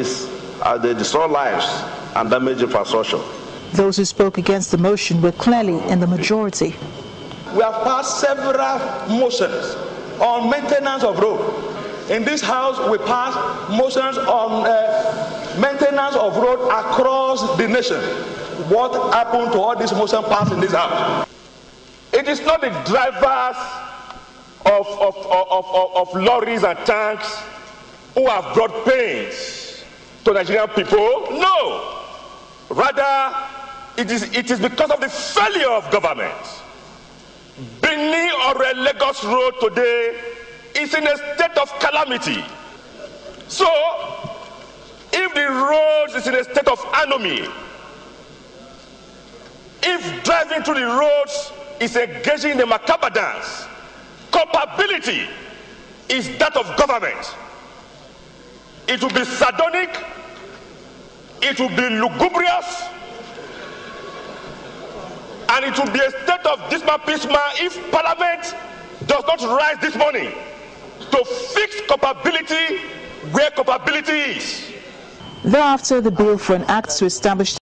case as they destroy lives and damage infrastructure. Those who spoke against the motion were clearly in the majority. We have passed several motions on maintenance of road. In this house, we passed motions on maintenance of road across the nation. What happened to all these motions passed in this house? It is not the drivers of lorries and tanks who have brought pains to Nigerian people. No. Rather, it is because of the failure of government. Benin or Lagos Road today is in a state of calamity. So, if the road is in a state of anomy, if driving through the roads is engaging in a macabre dance, culpability is that of government. It will be sardonic, it will be lugubrious, and it will be a state of dismal if Parliament does not rise this morning to fix culpability where culpability is. Thereafter, the bill for an act to establish